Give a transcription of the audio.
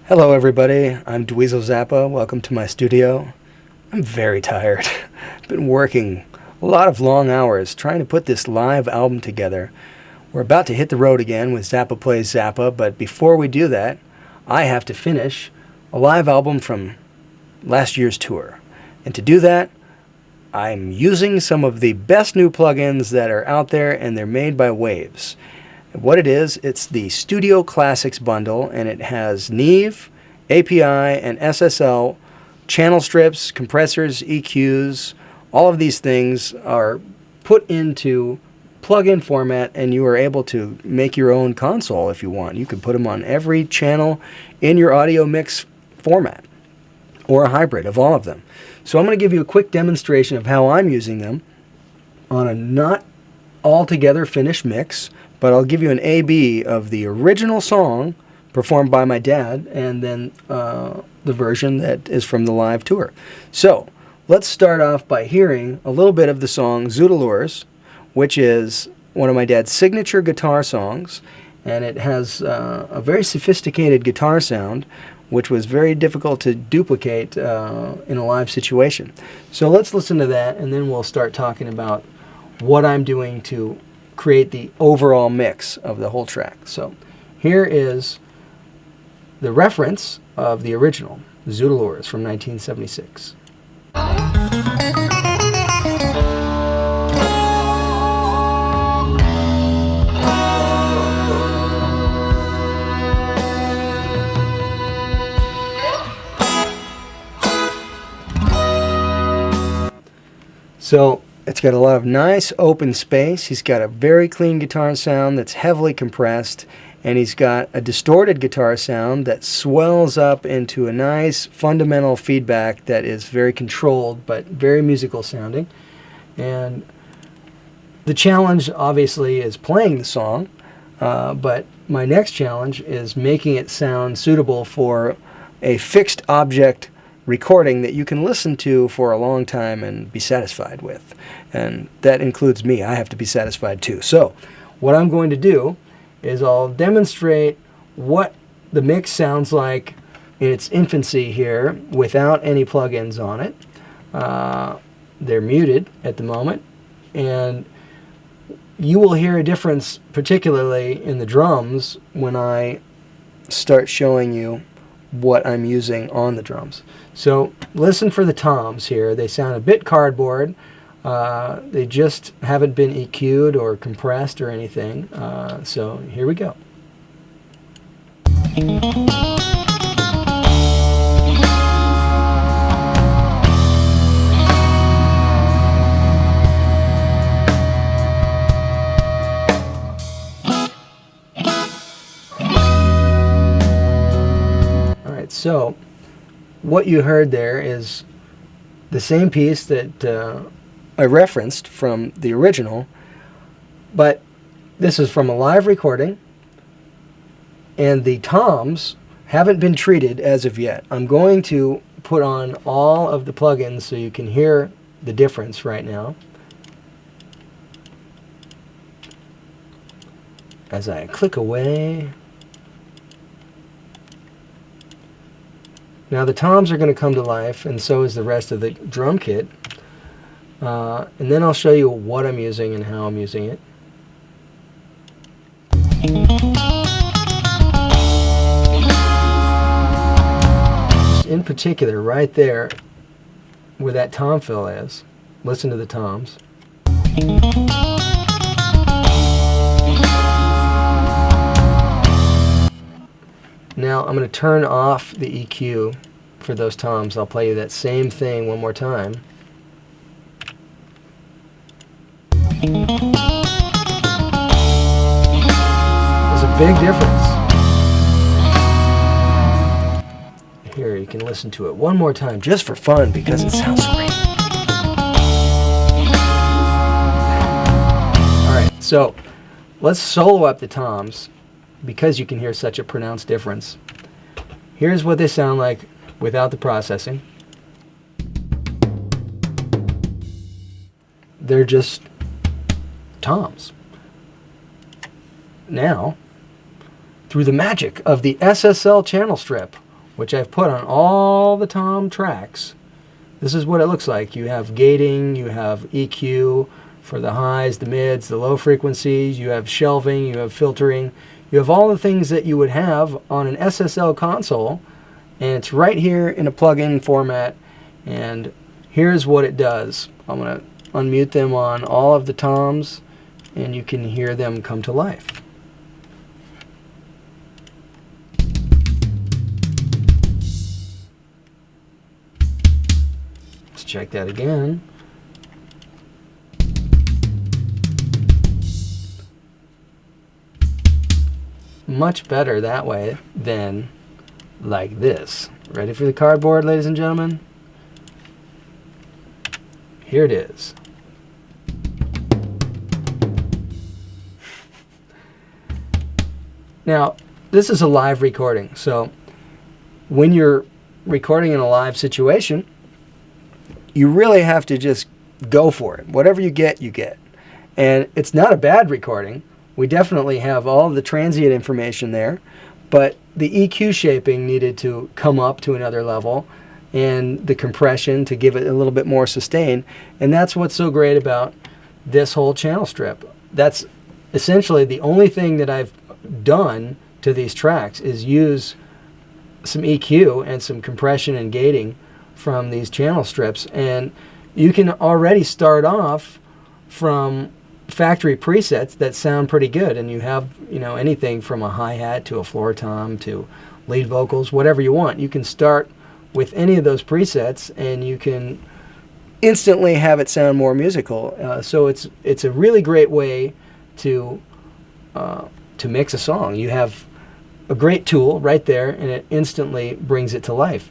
Hello everybody, I'm Dweezil Zappa. Welcome to my studio. I'm very tired. I've been working a lot of long hours trying to put this live album together. We're about to hit the road again with Zappa Plays Zappa, but before we do that, I have to finish a live album from last year's tour. And to do that, I'm using some of the best new plugins that are out there, and they're made by Waves. What it is, it's the Studio Classics bundle, and it has Neve, API, and SSL, channel strips, compressors, EQs. All of these things are put into plug-in format, and you are able to make your own console if you want. You can put them on every channel in your audio mix format, or a hybrid of all of them. So I'm going to give you a quick demonstration of how I'm using them on a not altogether finished mix, but I'll give you an A-B of the original song performed by my dad, and then the version that is from the live tour. So let's start off by hearing a little bit of the song Zoodalours, which is one of my dad's signature guitar songs, and it has a very sophisticated guitar sound, which was very difficult to duplicate in a live situation. So let's listen to that, and then we'll start talking about what I'm doing to create the overall mix of the whole track. So here is the reference of the original, Zoodalours from 1976. So it's got a lot of nice open space. He's got a very clean guitar sound that's heavily compressed, and he's got a distorted guitar sound that swells up into a nice fundamental feedback that is very controlled but very musical sounding. And the challenge obviously is playing the song, but my next challenge is making it sound suitable for a fixed object recording that you can listen to for a long time and be satisfied with. And that includes me. I have to be satisfied too. So what I'm going to do is I'll demonstrate what the mix sounds like in its infancy here without any plugins on it. They're muted at the moment, and you will hear a difference particularly in the drums when I start showing you what I'm using on the drums. So listen for the toms here. They sound a bit cardboard. They just haven't been EQ'd or compressed or anything. So here we go. All right, so what you heard there is the same piece that I referenced from the original, but this is from a live recording, and the toms haven't been treated as of yet. I'm going to put on all of the plugins so you can hear the difference right now as I click away. Now the toms are going to come to life, and so is the rest of the drum kit. And then I'll show you what I'm using and how I'm using it. In particular, right there where that tom fill is, listen to the toms. Now I'm going to turn off the EQ for those toms. I'll play you that same thing one more time. There's a big difference. Here, you can listen to it one more time just for fun because it sounds great. Alright, so let's solo up the toms because you can hear such a pronounced difference. Here's what they sound like without the processing. They're just toms. Now, through the magic of the SSL channel strip, which I've put on all the tom tracks, this is what it looks like. You have gating, you have EQ for the highs, the mids, the low frequencies, you have shelving, you have filtering, you have all the things that you would have on an SSL console, and it's right here in a plug-in format, and here's what it does. I'm going to unmute them on all of the toms, and you can hear them come to life. Let's check that again. Much better that way than like this. Ready for the cardboard, ladies and gentlemen? Here it is. Now, this is a live recording, so when you're recording in a live situation, you really have to just go for it. Whatever you get, you get. And it's not a bad recording. We definitely have all of the transient information there, but the EQ shaping needed to come up to another level, and the compression to give it a little bit more sustain. And that's what's so great about this whole channel strip. That's essentially the only thing that I've done to these tracks is use some EQ and some compression and gating from these channel strips. And you can already start off from factory presets that sound pretty good, and you have, you know, anything from a hi-hat to a floor tom to lead vocals, whatever you want. You can start with any of those presets and you can instantly have it sound more musical. So it's a really great way to mix a song. You have a great tool right there, and it instantly brings it to life.